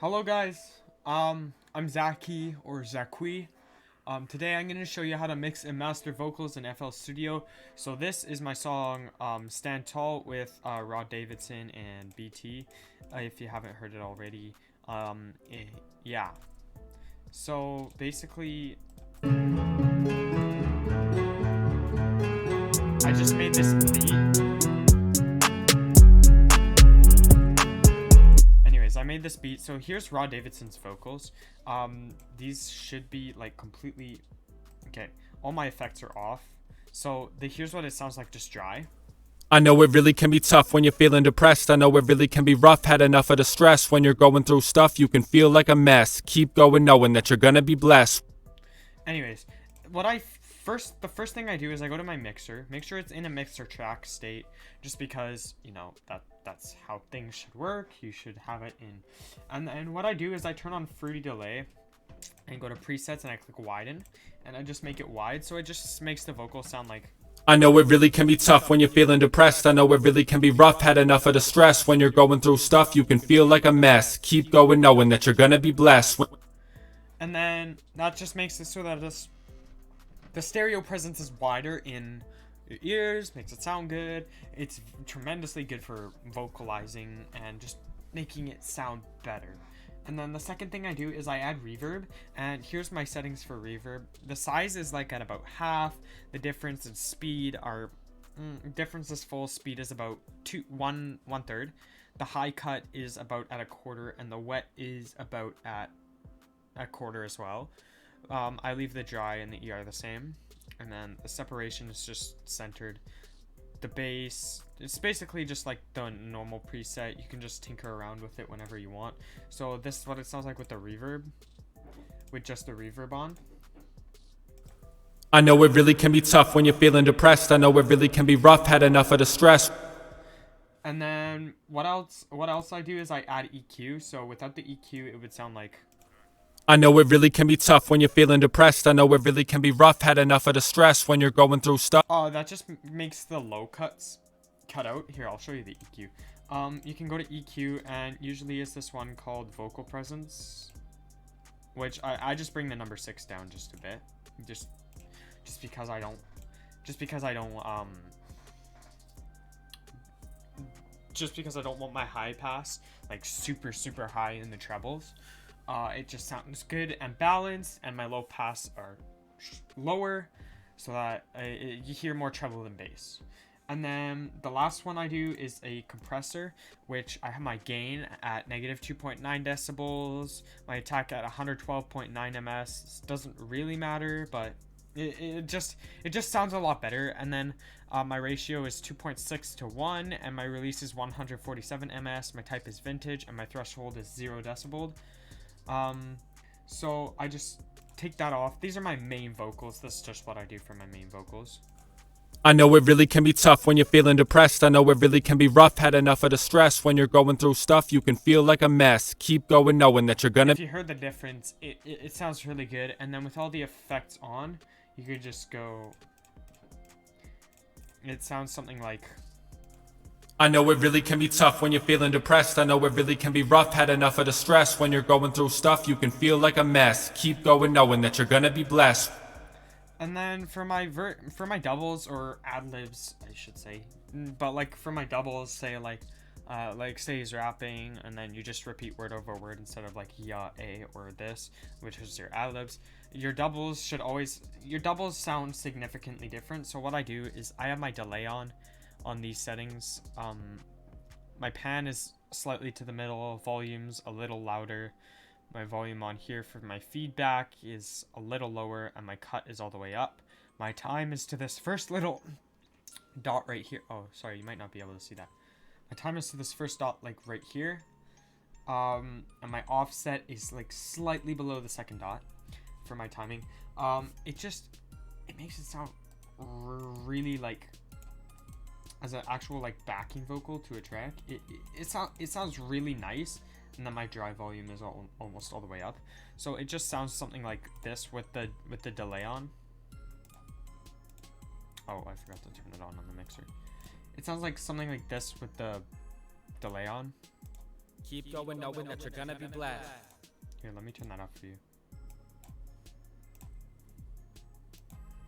Hello guys, I'm Zaqi or Zaqui. Today I'm going to show you how to mix and master vocals in FL Studio. So this is my song Stand Tall with Rod Davidson and BT, if you haven't heard it already. Yeah. So basically, I just made this beat. I made this beat. So here's Rod Davidson's vocals. These should be like completely okay. All my effects are off. So here's what it sounds like, just dry. I know it really can be tough when you're feeling depressed. I know it really can be rough. Had enough of the stress. When you're going through stuff, you can feel like a mess. Keep going knowing that you're gonna be blessed. Anyways, the first thing I do is I go to my mixer, make sure it's in a mixer track state, just because, you know, that's how things should work. You should have it in. And what I do is I turn on Fruity Delay and go to presets and I click widen and I just make it wide, so it just makes the vocal sound like. I know it really can be tough when you're feeling depressed. I know it really can be rough. Had enough of the stress. When you're going through stuff, you can feel like a mess. Keep going knowing that you're gonna be blessed. And then that just makes it so that the stereo presence is wider in your ears, makes it sound good. It's tremendously good for vocalizing and just making it sound better. And then the second thing I do is I add reverb, and here's my settings for reverb. The size is like at about half. The difference in speed are difference is full speed is about one third. The high cut is about at a quarter, and the wet is about at a quarter as well. I leave the dry and the ER the same, and then the separation is just centered. The bass, it's basically just like the normal preset. You can just tinker around with it whenever you want. So this is what it sounds like with the reverb, with just the reverb on. I know it really can be tough when you're feeling depressed. I know it really can be rough. Had enough of the stress. And then what else I do is I add EQ. So without the EQ, it would sound like. I know it really can be tough when you're feeling depressed. I know it really can be rough. Had enough of the stress. When you're going through stuff. Oh, that just makes the low cuts cut out. Here, I'll show you the EQ. You can go to EQ, and usually it's this one called Vocal Presence, which I just bring the number 6 down just a bit, just because I don't want my high pass like super high in the trebles. It just sounds good and balanced, and my low pass are lower, so that you hear more treble than bass. And then the last one I do is a compressor, which I have my gain at negative 2.9 decibels, my attack at 112.9 ms. Doesn't really matter, but it just sounds a lot better. And then my ratio is 2.6 to 1, and my release is 147 ms. My type is vintage, and my threshold is 0 decibel. So I just take that off. These are my main vocals. This is just what I do for my main vocals. I know it really can be tough when you're feeling depressed. I know it really can be rough. Had enough of the stress. When you're going through stuff, you can feel like a mess. Keep going knowing that you're gonna. If you heard the difference, it sounds really good. And then with all the effects on, you could just go. It sounds something like. I know it really can be tough when you're feeling depressed. I know it really can be rough. Had enough of the stress. When you're going through stuff, you can feel like a mess. Keep going knowing that you're gonna be blessed. And then for my doubles or ad libs, I should say, but like for my doubles, say like say he's rapping, and then you just repeat word over word instead of like yeah, a, or this, which is your ad libs. Your doubles sound significantly different. So what I do is I have my delay on these settings. My pan is slightly to the middle, volume's a little louder. My volume on here for my feedback is a little lower, and my cut is all the way up. My time is to this first little dot right here. Oh, sorry, you might not be able to see that. My time is to this first dot, like right here. And my offset is like slightly below the second dot for my timing. It makes it sound really like as an actual like backing vocal to a track. It sounds really nice. And then my dry volume is almost all the way up, so it just sounds something like this with the delay on. Oh, I forgot to turn it on the mixer. It sounds like something like this with the delay on. Keep going knowing that you're gonna be blessed. Here, let me turn that up for you.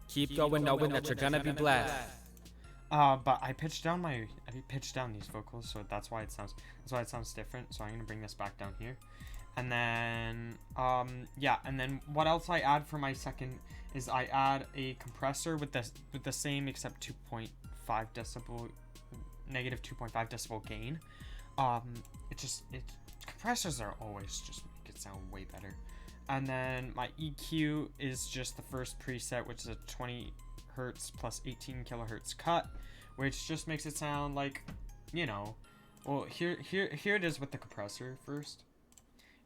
Keep going knowing that you're gonna be blessed. But I pitched down these vocals, so that's why it sounds different. So I'm gonna bring this back down here. And then yeah, and then what else I add for my second is I add a compressor with the same except 2.5 decibel, negative 2.5 decibel gain. Compressors are always just make it sound way better. And then my EQ is just the first preset, which is a 20 hertz plus 18 kilohertz cut, which just makes it sound like, you know, well, here it is with the compressor first.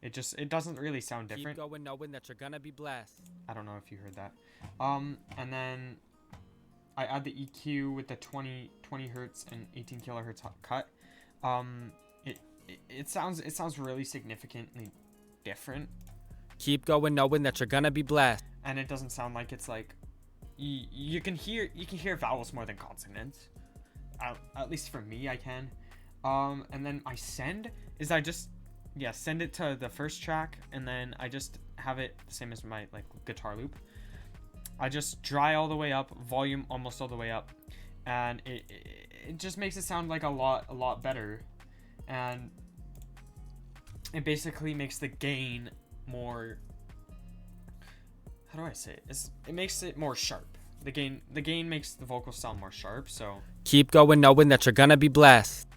It doesn't really sound different. Keep going knowing that you're gonna be blessed. I don't know if you heard that. And then I add the EQ with the 20 hertz and 18 kilohertz cut. It sounds really significantly different. Keep going knowing that you're gonna be blessed. And it doesn't sound like it's like you can hear vowels more than consonants. At least for me, I can. And then my send is send it to the first track, and then I just have it the same as my like guitar loop. I just dry all the way up, volume almost all the way up, and it just makes it sound like a lot better, and it basically makes the gain more, how do I say it? It makes it more sharp. The gain makes the vocals sound more sharp, so keep going knowing that you're gonna be blessed.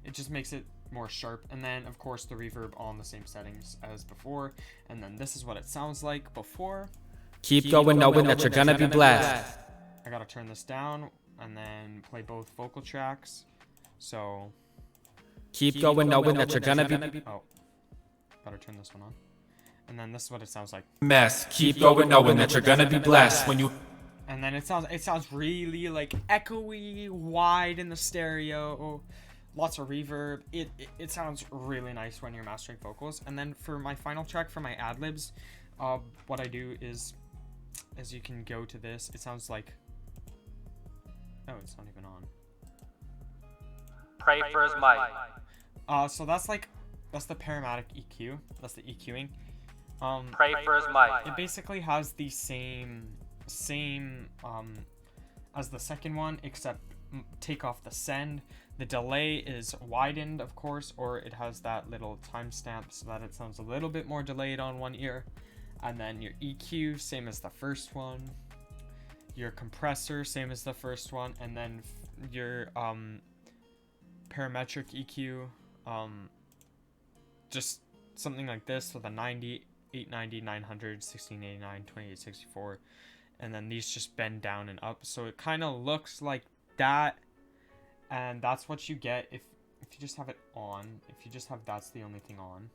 It just makes it more sharp. And then of course the reverb on the same settings as before, and then this is what it sounds like before. Keep going knowing that you're gonna be blessed. I gotta turn this down and then play both vocal tracks. So keep going knowing that you're gonna be gotta turn this one on. And then this is what it sounds like. Mess. Keep going knowing that you're gonna be blessed when you. And then it sounds really like echoey, wide in the stereo, lots of reverb. It sounds really nice when you're mastering vocals. And then for my final track, for my ad-libs, what I do is, as you can go to this, it sounds like, oh, it's not even on. Pray for his mic. So that's the Parametric EQ. That's the EQing. Pray for his mic. It basically has the same as the second one, except take off the send. The delay is widened, of course, or it has that little timestamp so that it sounds a little bit more delayed on one ear. And then your EQ, same as the first one. Your compressor, same as the first one. And then your parametric EQ, just something like this, so the 90, 890, 900, 1689, 2864. And then these just bend down and up, so it kind of looks like that. And that's what you get if you just have it on. If you just have that's the only thing on.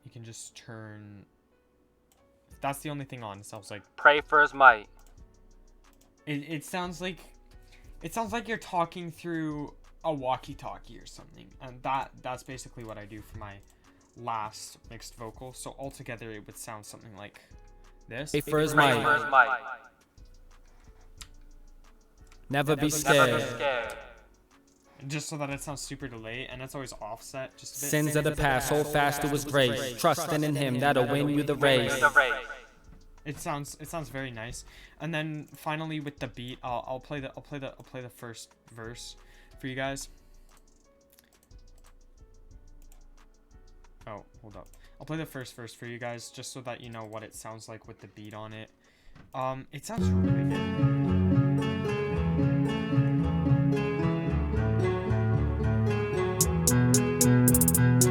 You can just turn. If that's the only thing on, it sounds like. Pray for his mic. It sounds like you're talking through a walkie-talkie or something, and that's basically what I do for my last mixed vocal. So altogether, it would sound something like this. Pray for his mic. Never be scared. Just so that it sounds super delayed, and it's always offset just a bit. Sins of the past, hold fast to his grace. Trusting in him, that'll win you the race. It sounds very nice. And then finally with the beat, I'll play the first verse for you guys. Oh, hold up. I'll play the first verse for you guys just so that you know what it sounds like with the beat on it. It sounds really good.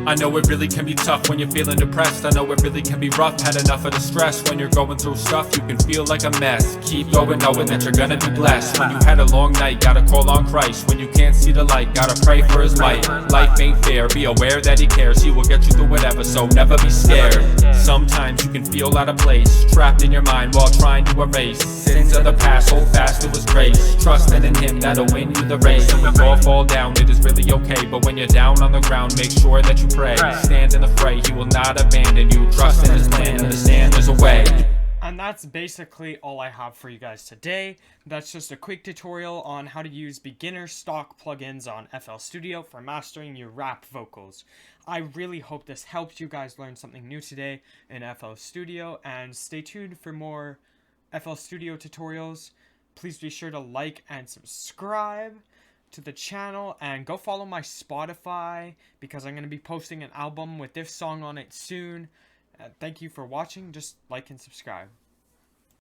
I know it really can be tough when you're feeling depressed. I know it really can be rough, had enough of the stress. When you're going through stuff, you can feel like a mess. Keep going knowing that you're gonna be blessed. When you had a long night, gotta call on Christ. When you can't see the light, gotta pray for his might. Life ain't fair, be aware that he cares. He will get you through whatever, so never be scared. Sometimes you can feel out of place, trapped in your mind while trying to erase sins of the past, hold fast to his grace. Trusting in him, that'll win you the race. And we all fall down, it is really okay. But when you're down on the ground, make sure that you pray. Stand in the fray, he will not abandon you. Trust in his plan, understand there's a way. And that's basically all I have for you guys today. That's just a quick tutorial on how to use beginner stock plugins on FL Studio for mastering your rap vocals. I really hope this helped you guys learn something new today in FL Studio, and stay tuned for more FL Studio tutorials. Please be sure to like and subscribe to the channel, and go follow my Spotify because I'm going to be posting an album with this song on it soon. Thank you for watching. Just like and subscribe.